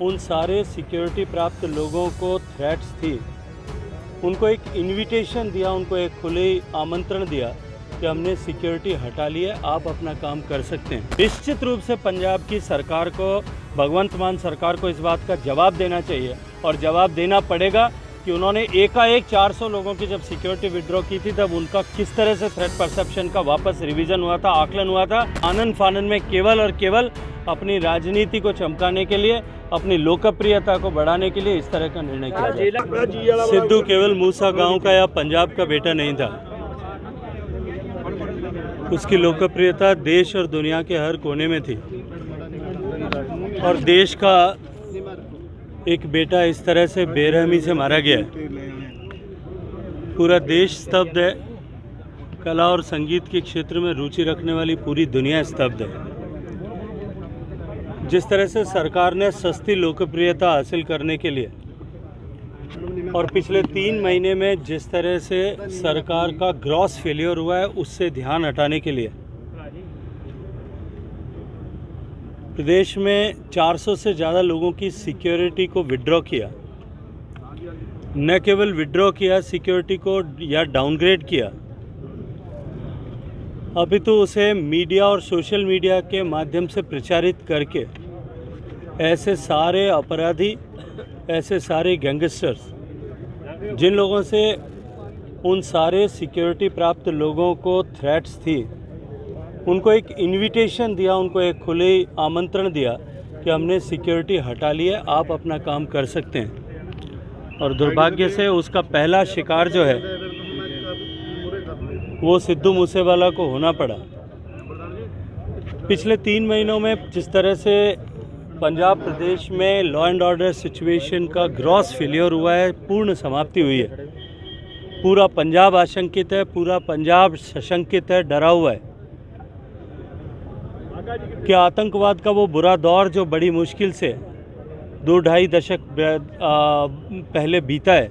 उन सारे सिक्योरिटी प्राप्त लोगों को थ्रेट्स थी, उनको एक इनविटेशन दिया, उनको एक खुले आमंत्रण दिया कि हमने सिक्योरिटी हटा ली है, आप अपना काम कर सकते हैं। निश्चित रूप से पंजाब की सरकार को, भगवंत मान सरकार को इस बात का जवाब देना चाहिए और जवाब देना पड़ेगा कि उन्होंने एकाएक 400 लोगों की जब सिक्योरिटी विड्रॉ की थी तब उनका किस तरह से थ्रेट परसेप्शन का वापस रिवीजन हुआ था, आकलन हुआ था। आनंद फानन में केवल और केवल अपनी राजनीति को चमकाने के लिए, अपनी लोकप्रियता को बढ़ाने के लिए इस तरह का निर्णय किया गया। सिद्धू केवल मूसा गांव का या पंजाब का बेटा नहीं था, उसकी लोकप्रियता देश और दुनिया के हर कोने में थी और देश का एक बेटा इस तरह से बेरहमी से मारा गया है। पूरा देश स्तब्ध है, कला और संगीत के क्षेत्र में रुचि रखने वाली पूरी दुनिया स्तब्ध है। जिस तरह से सरकार ने सस्ती लोकप्रियता हासिल करने के लिए और पिछले 3 महीने में जिस तरह से सरकार का ग्रॉस फेलियर हुआ है, उससे ध्यान हटाने के लिए प्रदेश में 400 से ज़्यादा लोगों की सिक्योरिटी को विड्रॉ किया। न केवल विड्रॉ किया सिक्योरिटी को या डाउनग्रेड किया, अभी तो उसे मीडिया और सोशल मीडिया के माध्यम से प्रचारित करके ऐसे सारे अपराधी, ऐसे सारे गैंगस्टर्स, जिन लोगों से उन सारे सिक्योरिटी प्राप्त लोगों को थ्रेट्स थी, उनको एक इनविटेशन दिया, उनको एक खुले आमंत्रण दिया कि हमने सिक्योरिटी हटा ली है, आप अपना काम कर सकते हैं। और दुर्भाग्य से उसका पहला शिकार जो है वो सिद्धू मूसेवाला को होना पड़ा। पिछले 3 महीनों में जिस तरह से पंजाब प्रदेश में लॉ एंड ऑर्डर सिचुएशन का ग्रॉस फेलियर हुआ है, पूर्ण समाप्ति हुई है। पूरा पंजाब आशंकित है, पूरा पंजाब सशंकित है, डरा हुआ है कि आतंकवाद का वो बुरा दौर जो बड़ी मुश्किल से 2-2.5 दशक पहले बीता है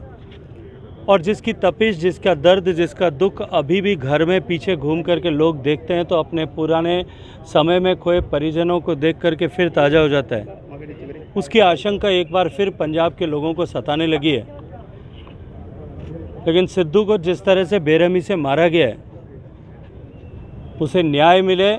और जिसकी तपिश, जिसका दर्द, जिसका दुख अभी भी घर में पीछे घूम करके लोग देखते हैं तो अपने पुराने समय में खोए परिजनों को देख करके फिर ताज़ा हो जाता है। उसकी आशंका एक बार फिर पंजाब के लोगों को सताने लगी है। लेकिन सिद्धू को जिस तरह से बेरहमी से मारा गया है, उसे न्याय मिले,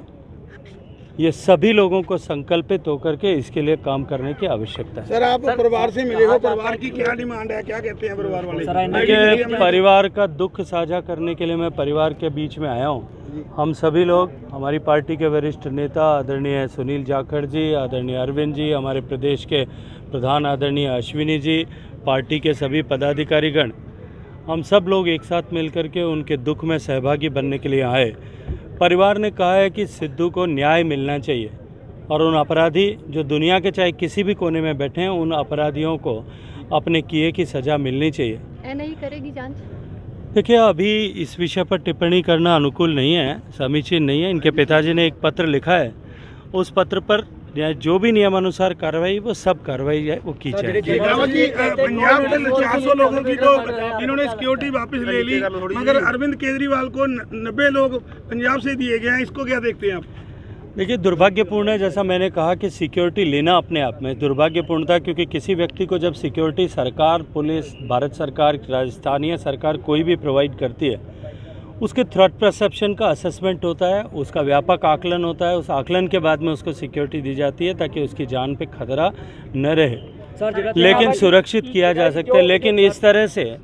ये सभी लोगों को संकल्पित होकर के इसके लिए काम करने की आवश्यकता है। सर, आप परिवार से मिले हो, परिवार की क्या डिमांड है, क्या कहते हैं परिवार वाले? देखिए, परिवार का दुख साझा करने के लिए मैं परिवार के बीच में आया हूँ। हम सभी लोग, हमारी पार्टी के वरिष्ठ नेता आदरणीय सुनील जाखड़ जी, आदरणीय अरविंद जी, हमारे प्रदेश के प्रधान आदरणीय अश्विनी जी, पार्टी के सभी पदाधिकारीगण, हम सब लोग एक साथ मिलकर के उनके दुख में सहभागी बनने के लिए आए। परिवार ने कहा है कि सिद्धू को न्याय मिलना चाहिए और उन अपराधी जो दुनिया के चाहे किसी भी कोने में बैठे हैं, उन अपराधियों को अपने किए की सज़ा मिलनी चाहिए। नहीं करेगी जांच? देखिए, अभी इस विषय पर टिप्पणी करना अनुकूल नहीं है, समीचीन नहीं है। इनके पिताजी ने एक पत्र लिखा है, उस पत्र पर जो भी नियमानुसार कार्रवाई, वो सब कार्रवाई है वो की जाए। पंजाब के 400 लोगों की तो इन्होंने सिक्योरिटी वापस ले ली, मगर अरविंद केजरीवाल को 90 लोग पंजाब से दिए गए हैं, इसको क्या देखते हैं आप? देखिए, दुर्भाग्यपूर्ण है, जैसा मैंने कहा कि सिक्योरिटी लेना अपने आप में दुर्भाग्यपूर्ण था, क्योंकि किसी व्यक्ति को जब सिक्योरिटी सरकार, पुलिस, भारत सरकार, राजस्थानीय सरकार कोई भी प्रोवाइड करती है, उसके थ्रेट परसेप्शन का असेसमेंट होता है, उसका व्यापक आकलन होता है, उस आकलन के बाद में उसको सिक्योरिटी दी जाती है ताकि उसकी जान पे खतरा न रहे, लेकिन सुरक्षित किया जा सकता है। लेकिन इस तरह से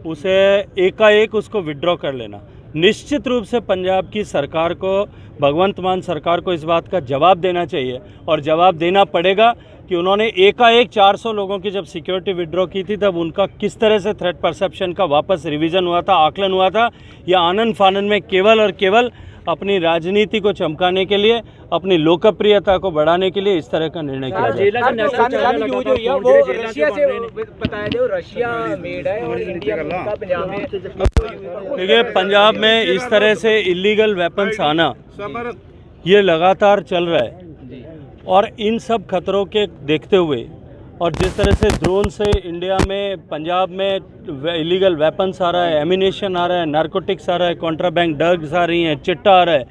उसे एकाएक उसको विड्रॉ कर लेना, निश्चित रूप से पंजाब की सरकार को, भगवंत मान सरकार को इस बात का जवाब देना चाहिए और जवाब देना पड़ेगा कि उन्होंने एकाएक 400 लोगों की जब सिक्योरिटी विड्रॉ की थी तब उनका किस तरह से थ्रेट परसेप्शन का वापस रिवीजन हुआ था, आकलन हुआ था, या आनंद फानन में केवल और केवल अपनी राजनीति को चमकाने के लिए, अपनी लोकप्रियता को बढ़ाने के लिए इस तरह का निर्णय किया जाए। देखिए, पंजाब में इस तरह से इलीगल वेपन्स आना ये लगातार चल रहा है और इन सब खतरों के देखते हुए और जिस तरह से ड्रोन से इंडिया में, पंजाब में इलीगल वेपन्स आ रहा है, एमिनेशन आ रहा है, नारकोटिक्स आ रहा है, कॉन्ट्राबैंड ड्रग्स आ रही हैं, चिट्टा आ रहा है,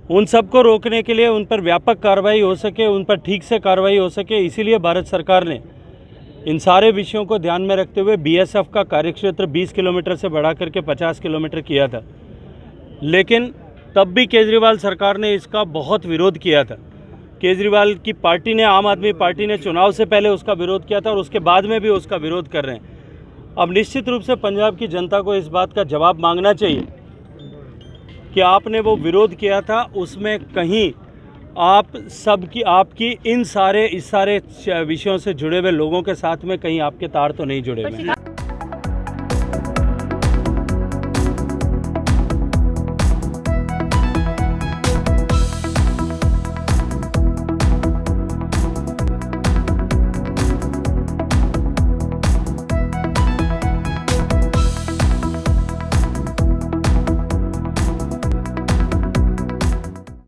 उन सबको रोकने के लिए उन पर व्यापक कार्रवाई हो सके, उन पर ठीक से कार्रवाई हो सके, इसीलिए भारत सरकार ने इन सारे विषयों को ध्यान में रखते हुए बीएसएफ का कार्यक्षेत्र 20 किलोमीटर से बढ़ा करके 50 किलोमीटर किया था। लेकिन तब भी केजरीवाल सरकार ने इसका बहुत विरोध किया था। केजरीवाल की पार्टी ने, आम आदमी पार्टी ने चुनाव से पहले उसका विरोध किया था और उसके बाद में भी उसका विरोध कर रहे हैं। अब निश्चित रूप से पंजाब की जनता को इस बात का जवाब मांगना चाहिए कि आपने वो विरोध किया था, उसमें कहीं आप सबकी, आपकी इस सारे विषयों से जुड़े हुए लोगों के साथ में कहीं आपके तार तो नहीं जुड़े हुए हैं।